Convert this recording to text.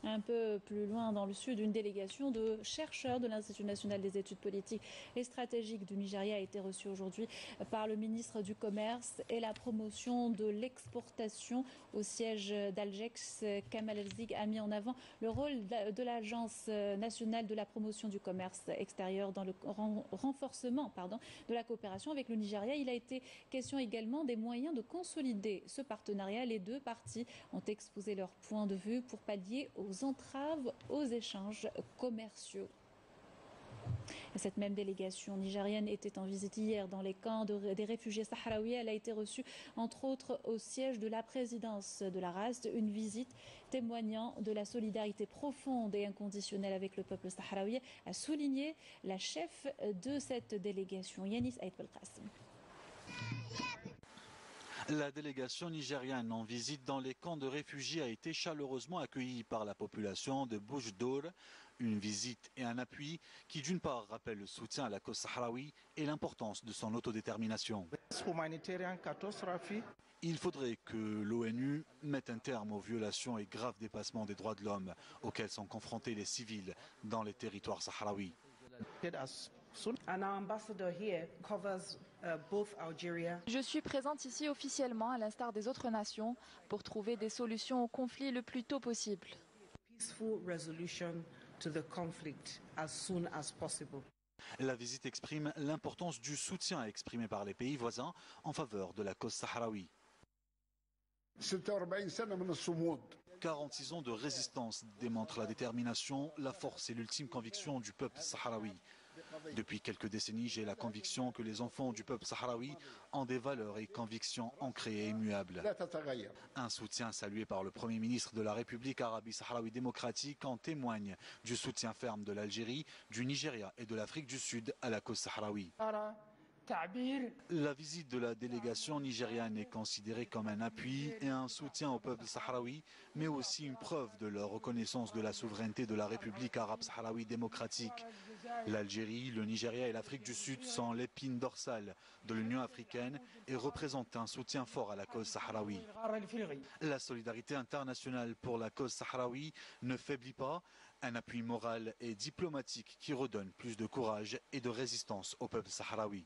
Un peu plus loin dans le sud, une délégation de chercheurs de l'Institut national des études politiques et stratégiques du Nigeria a été reçue aujourd'hui par le ministre du Commerce et la promotion de l'exportation au siège d'Algex. Kamal El-Zig a mis en avant le rôle de l'Agence nationale de la promotion du commerce extérieur dans le renforcement de la coopération avec le Nigeria. Il a été question également des moyens de consolider ce partenariat. Les deux parties ont exposé leur point de vue pour pallier aux entraves aux échanges commerciaux. Cette même délégation nigérienne était en visite hier dans les camps des réfugiés sahraouis. Elle a été reçue entre autres au siège de la présidence de la RASD, une visite témoignant de la solidarité profonde et inconditionnelle avec le peuple sahraoui, a souligné la chef de cette délégation, Yanis Aït Belkacem. La délégation nigériane en visite dans les camps de réfugiés a été chaleureusement accueillie par la population de Boujdor. Une visite et un appui qui d'une part rappellent le soutien à la cause sahraoui et l'importance de son autodétermination. Il faudrait que l'ONU mette un terme aux violations et graves dépassements des droits de l'homme auxquels sont confrontés les civils dans les territoires sahraouis. Je suis présente ici officiellement, à l'instar des autres nations, pour trouver des solutions au conflit le plus tôt possible. La visite exprime l'importance du soutien exprimé par les pays voisins en faveur de la cause sahraoui. 46 ans de résistance démontrent la détermination, la force et l'ultime conviction du peuple sahraoui. Depuis quelques décennies, j'ai la conviction que les enfants du peuple sahraoui ont des valeurs et convictions ancrées et immuables. Un soutien salué par le Premier ministre de la République arabe sahraoui démocratique en témoigne du soutien ferme de l'Algérie, du Nigeria et de l'Afrique du Sud à la cause sahraoui. La visite de la délégation nigériane est considérée comme un appui et un soutien au peuple sahraoui, mais aussi une preuve de leur reconnaissance de la souveraineté de la République arabe sahraoui démocratique. L'Algérie, le Nigeria et l'Afrique du Sud sont l'épine dorsale de l'Union africaine et représentent un soutien fort à la cause sahraoui. La solidarité internationale pour la cause sahraoui ne faiblit pas, un appui moral et diplomatique qui redonne plus de courage et de résistance au peuple sahraoui.